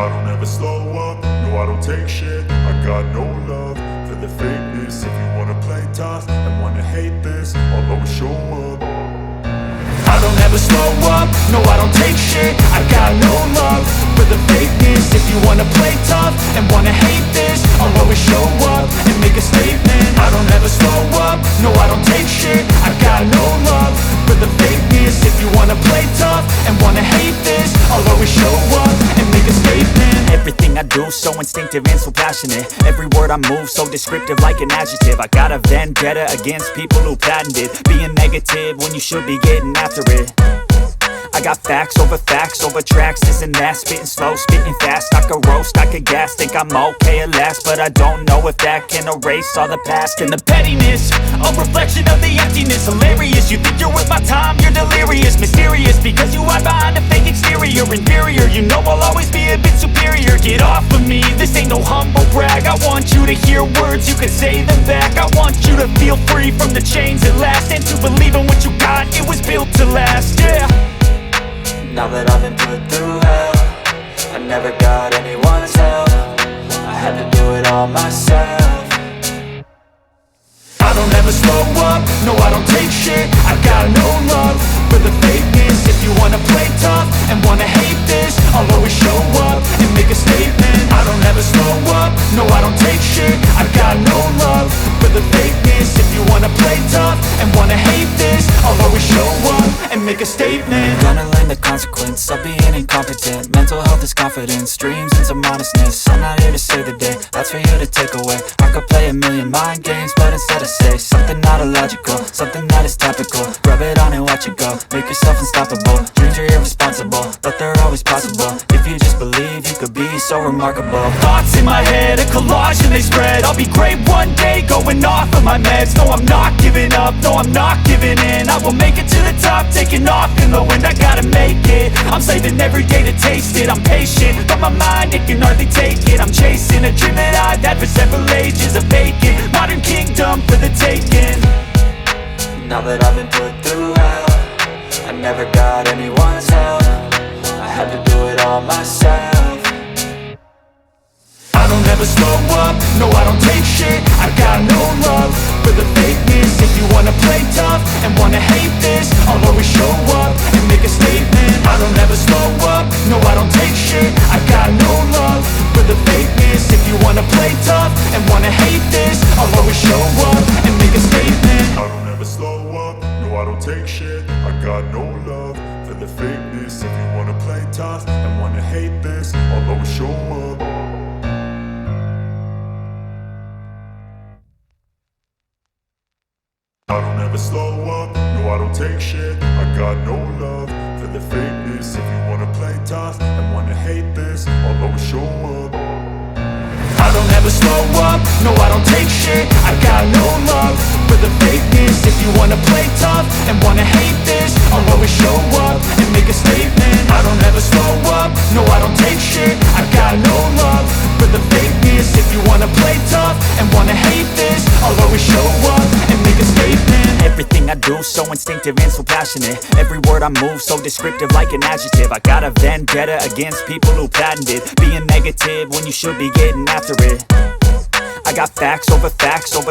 I don't ever slow up, no I don't take shit. I got no love for the fakeness. If you wanna play tough and wanna hate this, I'll always show up. I don't ever slow up, no I don't take shit. I got no love for the fakeness. If you wanna play tough and wanna hate this, I'll always show up and make a statement. I don't ever slow up, no I don't take shit. I got no love for the fakeness. If you wanna play tough and wanna hate this, I'll always show up and make a statement. Everything I do so instinctive and so passionate. Every word I move so descriptive like an adjective. I got a vendetta against people who patented being negative when you should be getting after it. I got facts over tracks, this and that. Spitting slow, spitting fast, I could roast, I could gas. Think I'm okay at last, but I don't know if that can erase all the past. And the pettiness, a reflection of the emptiness. Hilarious, you think you're worth my time, you're delirious. Mysterious, because you hide behind a fake exterior. Inferior, you know I'll always be a bit superior. Get off of me, this ain't no humble brag. I want you to hear words, you can say them back. I want you to feel free from the chains at last, and to believe in what you got, it was built to last, yeah. Now that I've been put through hell, I never got anyone's help. I had to do it all myself. I don't ever slow up, no I don't take shit. I got no love for the fakeness. If you wanna play tough and wanna hate this, I'll always show up and make a statement. I don't ever slow up, no I don't take shit. I got no love for the fakeness. If you wanna play tough and wanna hate this, I'll always show up and make a statement. Gonna learn the consequence of being incompetent. Mental health is confidence, dreams into modestness. I'm not here to save the day, that's for you to take away. I could play a million mind games, but instead I say something not illogical, something that is topical. Rub it on and watch it go, make yourself unstoppable. Dreams are irresponsible, but they're always possible. If you just believe, you could be so remarkable. Thoughts in my head, a collage and they spread. I'll be great one day, going off of my meds. No, I'm not giving up, no, I'm not giving in. I will make it to the top, taking off in the wind. I gotta make it, I'm saving every day to taste it. I'm patient, but my mind, it can hardly take it. I'm chasing a dream that I've had for several ages. A vacant, modern kingdom for the taking. Now that I've been put through hell, I never got anyone's help. I had to do it all myself. I don't ever slow up, no I don't take shit. I got no love for the fakeness. If you wanna play tough and wanna hate this, I'll always show up and make a statement. I don't ever slow up, no I don't take shit. I got no love for the fakeness. If you wanna play tough and wanna hate this, I'll always show up and make a statement. I don't ever slow up, no I don't take shit. I got no love for the fakeness. If you wanna play tough and wanna hate this, I'll always show up. I don't ever slow up, no I don't take shit. I got no love for the fakeness. If you wanna play tough and wanna hate this, I'll always show up. I don't ever slow up, no I don't take shit. I got no love for the fakeness. If you wanna play tough and wanna hate this, I'll always show up and make a statement. I don't ever slow up, no I don't take shit. I got no love for the fakeness. If you wanna play tough and wanna hate this, I'll always show up and make a statement. Everything I do so instinctive and so passionate. Every word I move so descriptive like an adjective. I got a vendetta against people who patented being negative when you should be getting after it. I got facts over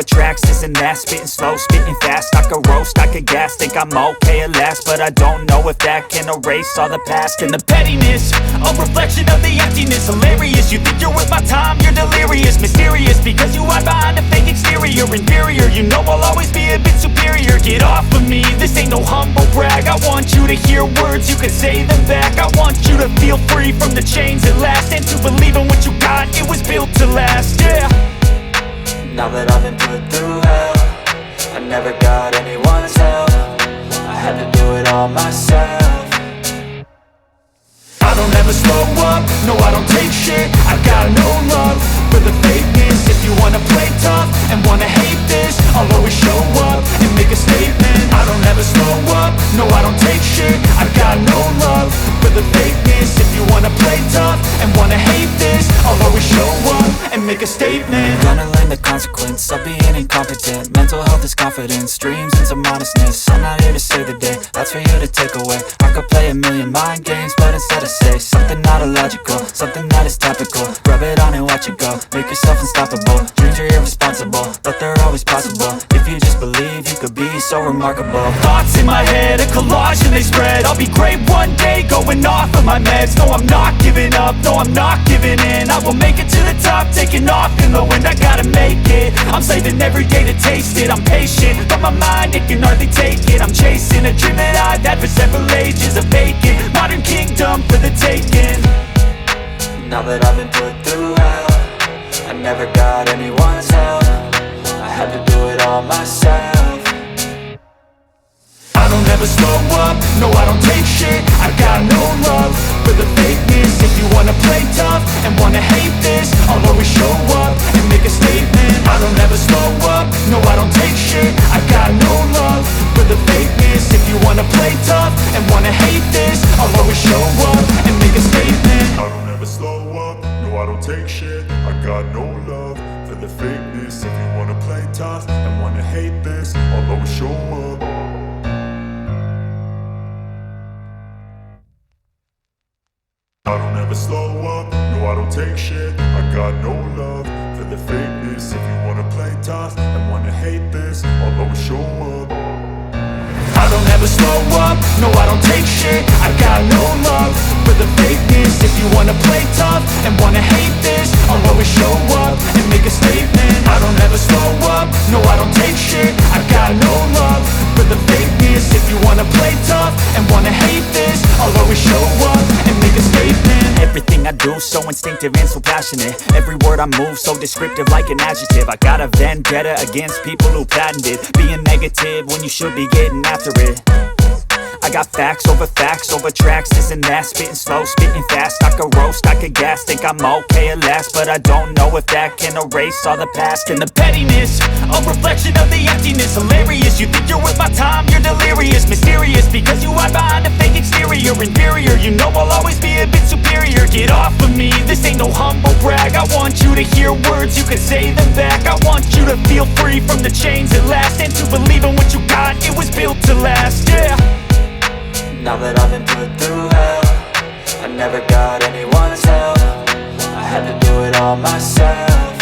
tracks, this and that. Spitting slow, spitting fast, I could roast, I could gas. Think I'm okay at last, but I don't know if that can erase all the past. And the pettiness, a reflection of the emptiness. Hilarious, you think you're worth my time, you're delirious. Mysterious, because you hide behind a fake exterior. Inferior, you know I'll always be a bit superior. Get off of me, this ain't no humble brag. I want you to hear words, you can say them back. I want you to feel free from the chains at last, and to believe in what you got, it was built to last, yeah. Now that I've been put through hell, I never got anyone's help. I had to do it all myself. I don't ever slow up, no I don't take shit. I got no love for the fakeness. If you wanna play tough and wanna hate this, I'll always show up and make a statement. I don't ever slow up, no I don't take shit. I got no love for the fakeness. If you wanna play tough and wanna hate this, this, I'll always show up and make a statement. Gonna learn the consequence of being incompetent. Mental health is confidence, dreams and some honestness. I'm not here to save the day, that's for you to take away. I could play a million mind games, but instead I say something not illogical, something that is topical. Rub it on and watch it go, make yourself unstoppable. Dreams are irresponsible, but they're always possible. If you just believe, you could be so remarkable. Thoughts in my head, a collage and they spread. I'll be great one day, going off of my meds. No, I'm not giving up, no, I'm not giving in. I will make it to the top, taking off in the wind. I gotta make it, I'm saving every day to taste it. I'm patient, but my mind, it can hardly take it. I'm chasing a dream that I've had for several ages. A vacant, modern kingdom for the taking. Now that I've been put through hell, I never got anyone's help. I had to do it all myself. I don't ever slow up, no I don't take shit. I got no love for the fakeness. If you wanna play tough and wanna hate this, I'll always show up and make a statement. I don't ever slow up, no I don't take shit. I got no love for the fakeness. If you wanna play tough and wanna hate this, I'll always show up and make a statement. I don't ever slow up, no I don't take shit. I got no love for the fakeness. If you wanna play tough and wanna hate this, I'll always show up. I don't ever slow up, no I don't take shit. I got no love for the fakeness. If you wanna play tough and wanna hate this, I'll always show up. I don't ever slow up, no I don't take shit. I got no love for the fakeness. If you wanna play tough and wanna hate this, I'll always show up and make a statement. I don't ever slow up, no I don't take shit. I got no love for the fakeness. If you wanna play tough and wanna hate this, I'll always show up and make a statement. Everything I do so instinctive and so passionate. Every word I move so descriptive like an adjective. I got a vendetta against people who patented being negative when you should be getting after it. I got facts over tracks, this and that. Spitting slow, spitting fast, I could roast, I could gas. Think I'm okay at last, but I don't know if that can erase all the past. And the pettiness, a reflection of the emptiness. Hilarious, you think you're worth my time, you're delirious. Mysterious, because you hide behind a fake exterior. Inferior, you know I'll always be a bit superior. Get off of me, this ain't no humble brag. I want you to hear words, you can say them back. I want you to feel free from the chains at last, and to believe in what you got, it was built to last, yeah. Now that I've been put through hell, I never got anyone's help. I had to do it all myself.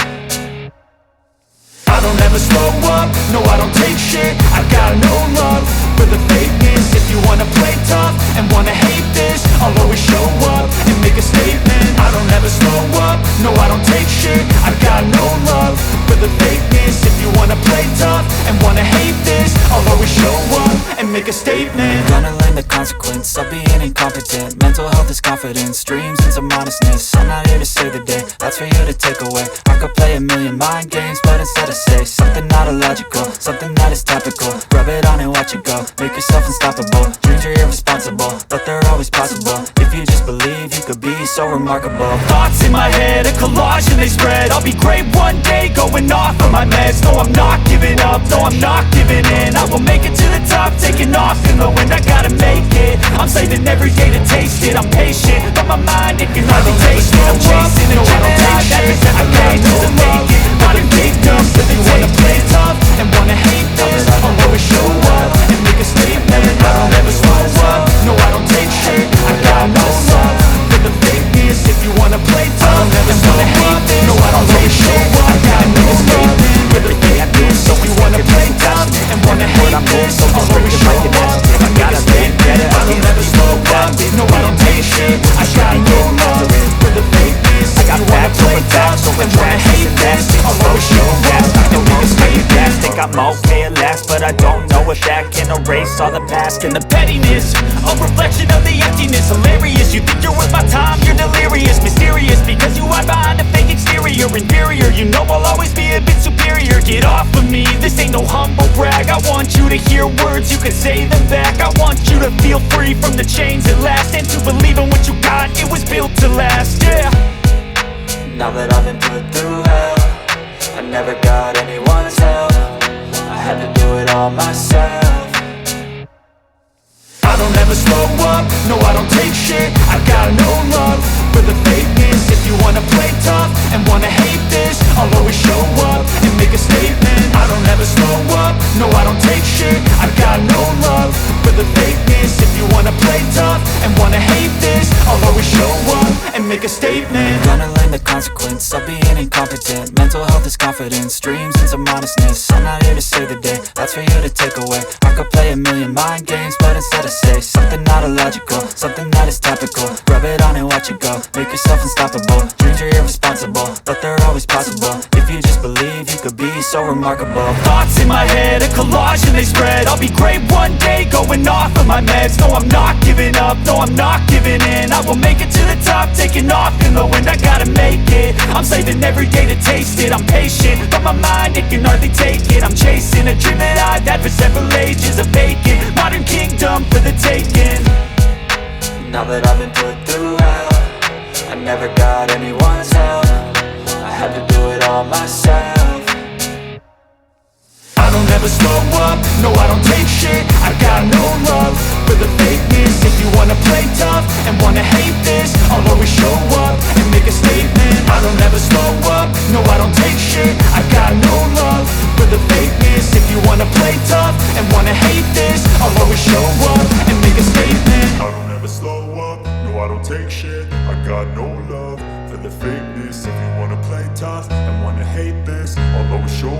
I don't ever slow up, no I don't take shit. I got no love for the fakeness. If you wanna play tough and wanna hate this, I'll always show up and make a statement. I don't ever slow up, no I don't take shit. I got no love for the fakeness. If you wanna play tough and wanna hate this, I'll always show up and make a statement. Gonna learn the consequence of being incompetent. Mental health is confidence, dreams and some honestness. I'm not here to save the day, that's for you to take away. I could play a million mind games, but instead I say something not illogical, something that is topical. Rub it on and watch it go, make yourself unstoppable. Dreams are irresponsible, but they're always possible. If you just believe, you could be so remarkable. Thoughts in my head, a collage and they spread. I'll be great one day, going off of my meds. No, I'm not giving up, no, I'm not giving in. I will make it to the top, taking off in the wind. I gotta make it, I'm saving every day to taste it. I'm patient, but my mind, it can hardly take it. I'm chasing a dream that I've had for several ages. A vacant, modern kingdom for the taking. Wanna play tough and wanna hate this, I'll always show up and make a statement. I don't ever slow up, no I don't take shit. I got no love for the fakeness. If you wanna play tough and wanna hate this, no I don't take shit. I got no love for the fakeness. If you wanna play tough and wanna hate this, I'll always show up and make a statement. I don't ever slow up, no I don't take shit. I got no love for the fakeness. If you wanna play tough and wanna hate this, I'll always show up and make a statement. Think I'm okay at last, but I don't know if that can erase all the past. And the pettiness, a reflection of the emptiness. Hilarious, you think you're worth my time, you're delirious. Mysterious, because you hide behind a fake exterior. Inferior, you know I'll always be a bit superior. Get off of me, this ain't no humble brag. I want you to hear words, you can say them back. I want you to feel free from the chains at last, and to believe in what you got, it was built to last, yeah. Now that I've been put through hell, I never got anyone's help. I had to do it all myself. I don't ever slow up, no I don't take shit. I got no love for the fakeness. If you wanna play tough and wanna hate this, I'll always show up and make a statement. I don't ever slow up, no I don't take shit. I've got no love for the fakeness. If you wanna play tough and wanna hate this, I'll always show up and make a statement. Gonna learn the consequence of being incompetent. Mental health is confidence, dreams and some honestness. I'm not here to save the day, that's for you to take away. I could play a million mind games, but instead I say something not illogical, something that is topical. Rub it on and watch it go, make yourself unstoppable. Dreams are irresponsible, but they're always possible. If you just believe, you could be so remarkable. Thoughts in my head, a collage and they spread. I'll be great one day, going off of my meds. No, I'm not giving up, no, I'm not giving in. I will make it to the top, taking off in the wind. I gotta make it, I'm saving every day to taste it. I'm patient, but my mind, it can hardly take it. I'm chasing a dream that I've had for several ages. A vacant, modern kingdom for the taking. Now that I've been put through hell, I never got anyone's help. I had to do it all myself. I don't ever slow up, no I don't take shit. I got no love for the fakeness. If you wanna play tough and wanna hate this, I'll always show up and make a statement. I don't ever slow up, no I don't take shit. I got no love for the fakeness. If you wanna play tough and wanna hate this, I'll always show up and make a statement. I don't ever slow up, no I don't take shit. I got no love for the fakeness. If you wanna play tough and wanna hate this, I'll always show